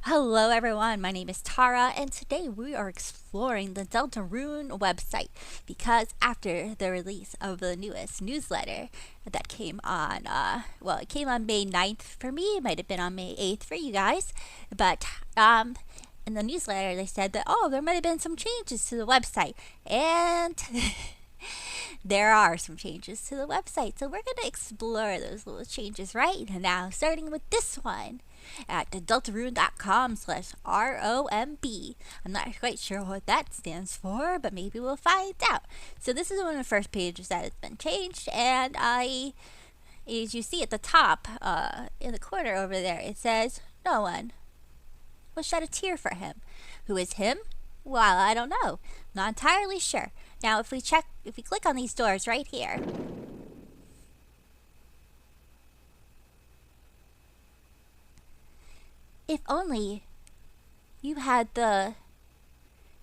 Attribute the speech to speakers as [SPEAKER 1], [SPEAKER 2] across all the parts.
[SPEAKER 1] Hello everyone, my name is Tara and today we are exploring the Deltarune website because after the release of the newest newsletter that came on, it came on May 9th for me, it might have been on May 8th for you guys, but in the newsletter they said that, there might have been some changes to the website and there are some changes to the website. So we're going to explore those little changes right now, starting with this one at deltarune.com/ROMB. I'm not quite sure what that stands for, but maybe we'll find out. So this is one of the first pages that has been changed, and as you see at the top, in the corner over there, it says, no one will shed a tear for him. Who is him? Well, I don't know. Not entirely sure. Now, if we click on these doors right here, if only you had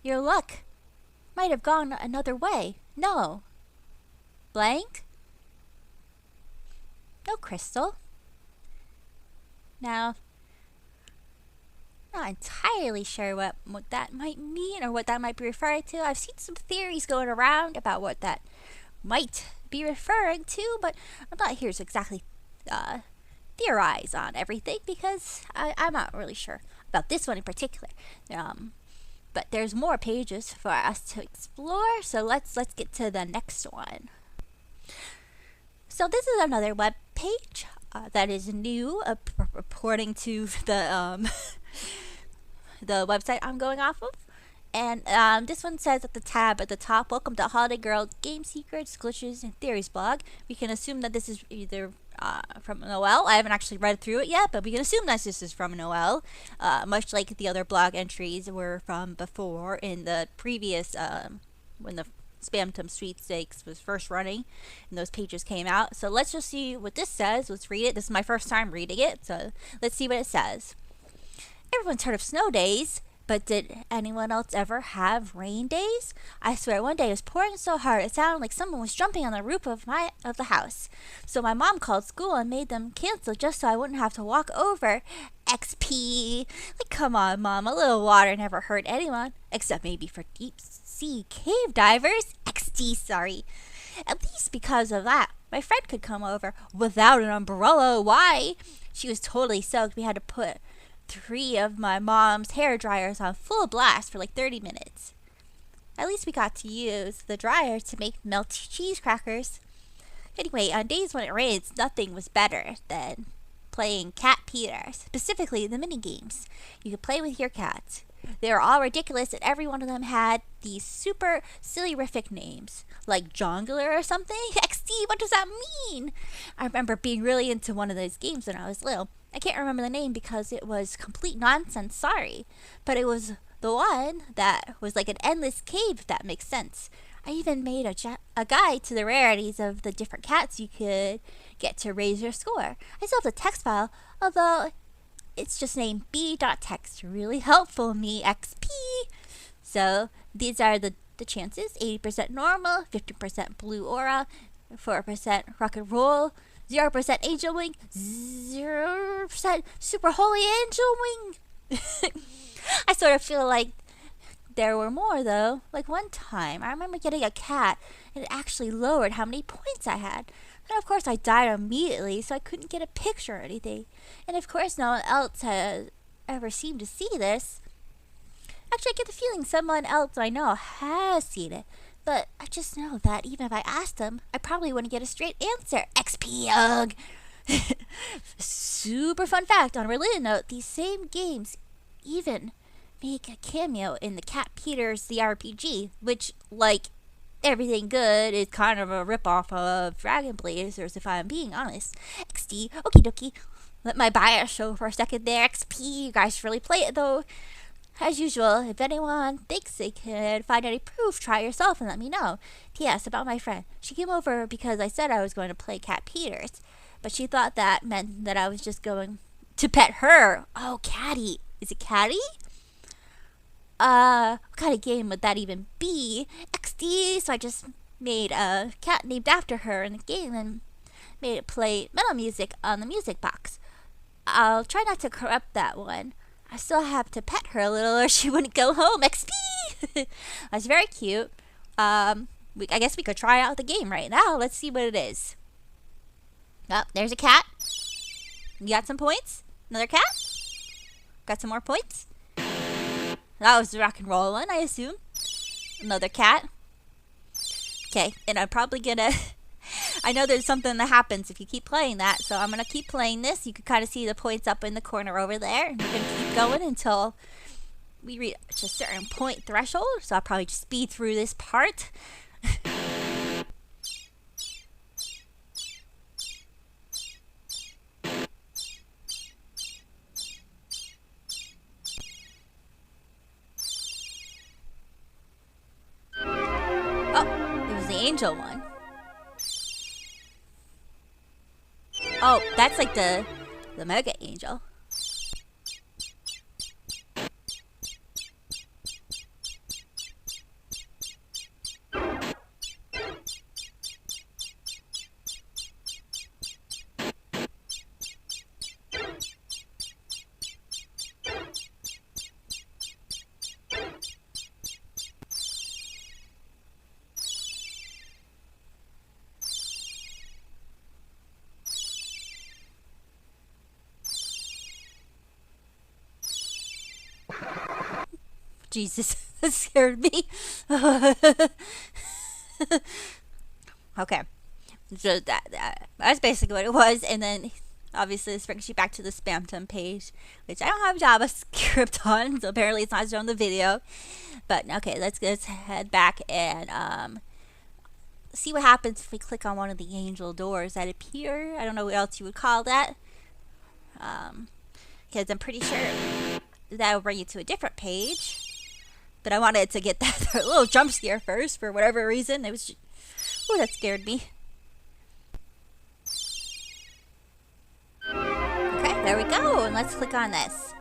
[SPEAKER 1] your luck might have gone another way. No. Blank? No crystal. Now, not entirely sure what that might mean or what that might be referring to. I've seen some theories going around about what that might be referring to, but I'm not here to exactly theorize on everything because I'm not really sure about this one in particular. But there's more pages for us to explore, so let's get to the next one. So this is another web page that is new, according to the the website I'm going off of. And this one says at the tab at the top, welcome to Holiday Girl Game Secrets, Glitches, and Theories blog. We can assume that this is either from Noel. I haven't actually read through it yet, but we can assume that this is from Noel, much like the other blog entries were from before in the previous, when the Spamton Sweepstakes was first running and those pages came out. So let's just see what this says. Let's read it. This is my first time reading it, so let's see what it says. Everyone's heard of snow days, but did anyone else ever have rain days? I swear one day it was pouring so hard it sounded like someone was jumping on the roof of the house. So my mom called school and made them cancel just so I wouldn't have to walk over. XP. Like, come on, Mom, a little water never hurt anyone, except maybe for deep sea cave divers. XD, sorry. At least because of that, my friend could come over without an umbrella. Why? She was totally soaked. We had to put 3 of my mom's hair dryers on full blast for like 30 minutes. At least we got to use the dryer to make melty cheese crackers. Anyway, on days when it rains, nothing was better than playing Cat Peter, specifically the mini games. You could play with your cats. They were all ridiculous, and every one of them had these super silly-rific names, like Jongler or something. XD, what does that mean? I remember being really into one of those games when I was little. I can't remember the name because it was complete nonsense, sorry. But it was the one that was like an endless cave, if that makes sense. I even made a guide to the rarities of the different cats you could get to raise your score. I still have the text file, although it's just named b.text. Really helpful, me XP. So these are the chances. 80% normal, 50% blue aura, 4% rock and roll, 0% angel wing, 0% super holy angel wing. I sort of feel like there were more though. Like one time, I remember getting a cat and it actually lowered how many points I had. And of course I died immediately, so I couldn't get a picture or anything. And of course no one else has ever seemed to see this. Actually, I get the feeling someone else I know has seen it. But I just know that even if I asked them, I probably wouldn't get a straight answer. XP, ugh. Super fun fact on a related note, these same games even make a cameo in the Cat Peters the RPG, which, like everything good, is kind of a ripoff of Dragon Blazers, if I'm being honest. XD, okie dokie. Let my bias show for a second there. XP, you guys really play it though. As usual, if anyone thinks they can find any proof, try yourself and let me know. P.S. about my friend. She came over because I said I was going to play Cat Peters, but she thought that meant that I was just going to pet her. Oh, Catty. Is it Catty? What kind of game would that even be? XD, so I just made a cat named after her in the game and made it play metal music on the music box. I'll try not to corrupt that one. I still have to pet her a little or she wouldn't go home. XP! That's very cute. I guess we could try out the game right now. Let's see what it is. Oh, there's a cat. You got some points? Another cat? Got some more points? That was the rock and roll one, I assume. Another cat. Okay, and I'm probably gonna... I know there's something that happens if you keep playing that, so I'm gonna keep playing this. You can kind of see the points up in the corner over there. And we're gonna keep going until we reach a certain point threshold. So I'll probably just speed through this part. Oh, it was the angel one. Oh, that's like the mega angel. Jesus, that scared me. Okay, so that's basically what it was, and then obviously this brings you back to the Spamton page, which I don't have JavaScript on, so apparently it's not showing the video. But okay, let's head back and see what happens if we click on one of the angel doors that appear. I don't know what else you would call that, because I'm pretty sure that'll bring you to a different page. But I wanted to get that little jump scare first for whatever reason. It was just, oh, that scared me. Okay, there we go. And let's click on this.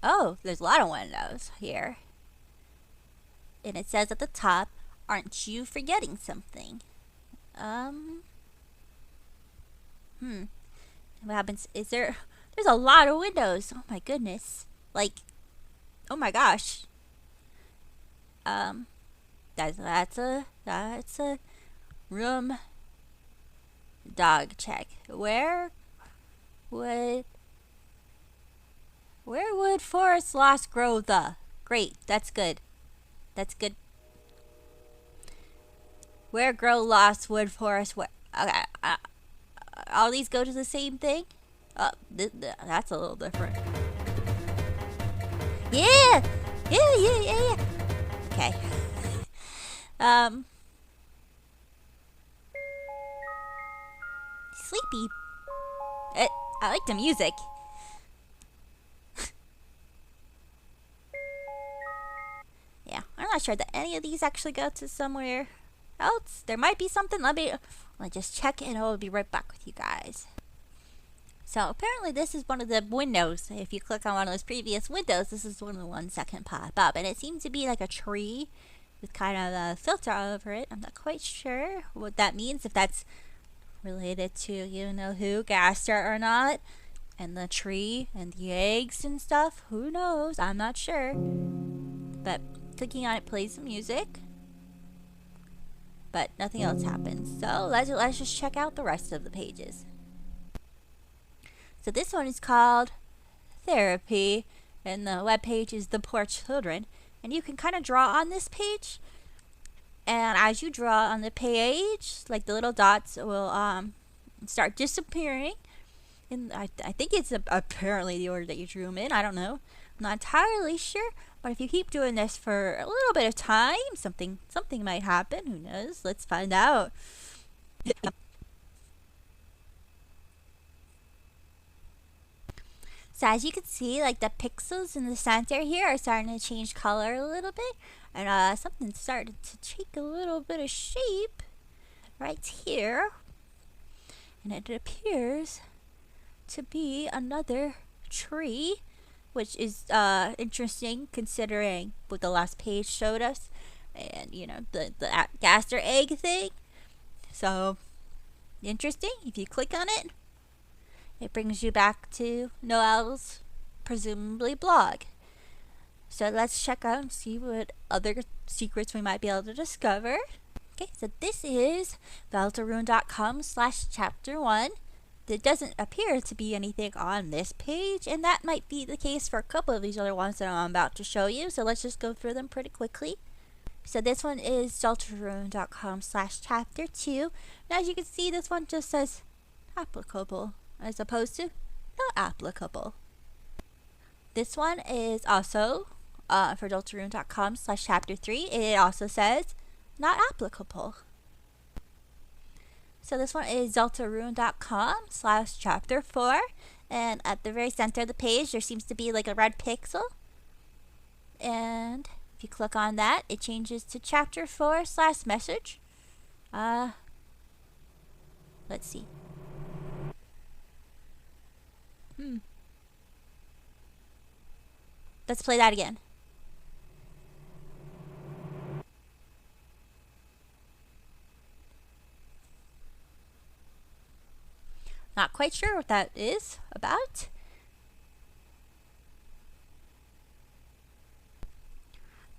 [SPEAKER 1] Oh, there's a lot of windows here. And it says at the top, aren't you forgetting something? What happens? There's a lot of windows. Oh my goodness. Like, oh my gosh. That's a room dog check. Where would forest lost grow the? Great, that's good. That's good. Where grow lost wood forest? Where? Okay, all these go to the same thing. Oh, that's a little different. Yeah. Okay. Sleepy. I like the music. Yeah, I'm not sure that any of these actually go to somewhere else. There might be something. Let me just check and I'll be right back with you guys. So apparently this is one of the windows. If you click on one of those previous windows, this is one of the ones that can pop up. And it seems to be like a tree with kind of a filter over it. I'm not quite sure what that means. If that's related to, you know who, Gaster or not. And the tree and the eggs and stuff. Who knows? I'm not sure. But clicking on it plays the music. But nothing else happens. So let's just check out the rest of the pages. So this one is called Therapy, and the web page is The Poor Children. And you can kind of draw on this page. And as you draw on the page, like the little dots will start disappearing. And I think it's apparently the order that you drew them in. I don't know. I'm not entirely sure. But if you keep doing this for a little bit of time, something might happen. Who knows? Let's find out. So as you can see, like the pixels in the center here are starting to change color a little bit. And something's starting to take a little bit of shape right here. And it appears to be another tree, which is interesting considering what the last page showed us. And, you know, the Gaster egg thing. So, interesting. If you click on it, it brings you back to Noelle's presumably blog. So let's check out and see what other secrets we might be able to discover. Okay, so this is Deltarune.com/chapter1. There doesn't appear to be anything on this page, and that might be the case for a couple of these other ones that I'm about to show you, so let's just go through them pretty quickly. So this one is Deltarune.com/chapter2. Now as you can see, this one just says applicable as opposed to not applicable. This one is also for Deltarune.com/chapter3. It also says not applicable. So this one is Deltarune.com/chapter4, and at the very center of the page there seems to be like a red pixel, and if you click on that it changes to chapter4/message. Let's see. Let's play that again. Not quite sure what that is about.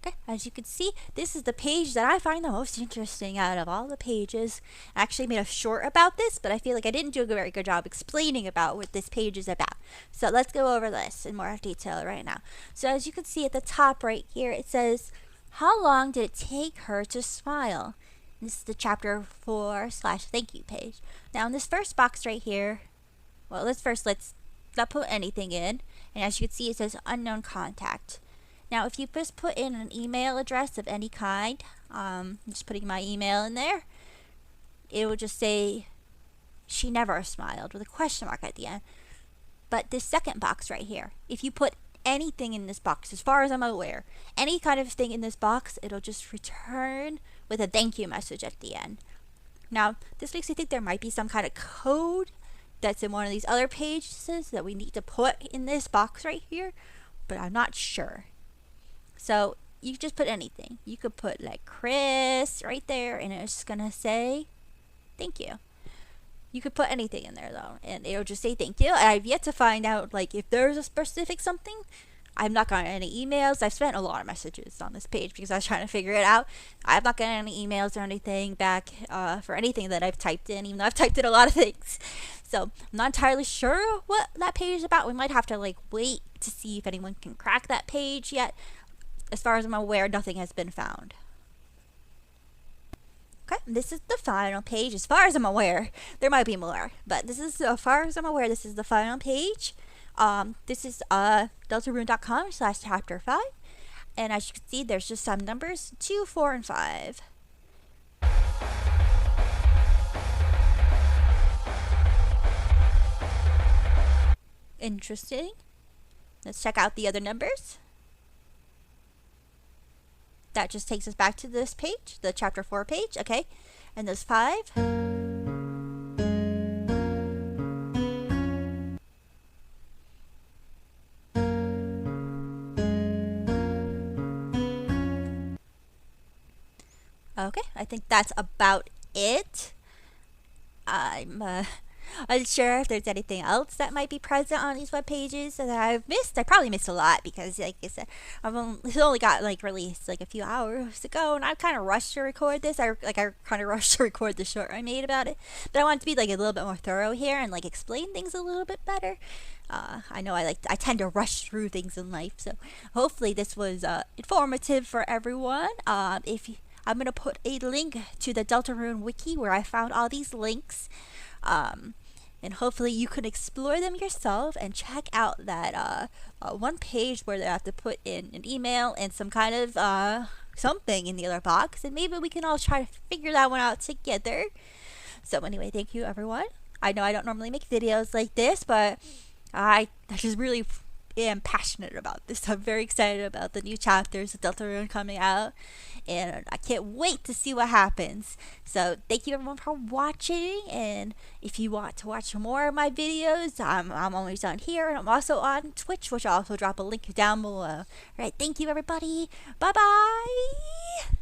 [SPEAKER 1] Okay, as you can see, this is the page that I find the most interesting out of all the pages. I actually made a short about this, but I feel like I didn't do a very good job explaining about what this page is about. So let's go over this in more detail right now. So as you can see at the top right here, it says, how long did it take her to smile? This is the chapter 4/thank you page. Now in this first box right here, well, let's not put anything in. And as you can see, it says unknown contact. Now if you just put in an email address of any kind, just putting my email in there, it will just say she never smiled with a question mark at the end. But this second box right here, if you put anything in this box, as far as I'm aware, any kind of thing in this box, it'll just return with a thank you message at the end. Now, this makes me think there might be some kind of code that's in one of these other pages that we need to put in this box right here, but I'm not sure. So you just put anything. You could put like Chris right there, and it's just gonna say thank you. You could put anything in there though, and it'll just say thank you. I've yet to find out like if there's a specific something. I've not gotten any emails. I've spent a lot of messages on this page because I was trying to figure it out. I've not gotten any emails or anything back for anything that I've typed in, even though I've typed in a lot of things. So I'm not entirely sure what that page is about. We might have to like wait to see if anyone can crack that page yet. As far as I'm aware, nothing has been found. Okay, this is the final page. As far as I'm aware, there might be more, but this is, as far as I'm aware, this is the final page. This is Deltarune.com/chapter5, and as you can see, there's just some numbers 2, 4, and 5. Interesting. Let's check out the other numbers. That just takes us back to this page, the chapter 4 page. Okay, and there's 5. Okay, I think that's about it. I'm unsure if there's anything else that might be present on these web pages that I've missed. I probably missed a lot because, like I said, it's only got like released like a few hours ago, and I've kind of rushed to record this. I kind of rushed to record the short I made about it, but I wanted to be like a little bit more thorough here and like explain things a little bit better. I know I tend to rush through things in life, so hopefully this was informative for everyone. I'm going to put a link to the Deltarune Wiki where I found all these links. And hopefully you can explore them yourself and check out that one page where they have to put in an email and some kind of something in the other box. And maybe we can all try to figure that one out together. So anyway, thank you everyone. I know I don't normally make videos like this, but I just really am passionate about this. I'm very excited about the new chapters of Deltarune coming out, and I can't wait to see what happens. So thank you everyone for watching, and if you want to watch more of my videos, I'm always on here, and I'm also on Twitch, which I'll also drop a link down below. Alright, thank you everybody. Bye bye.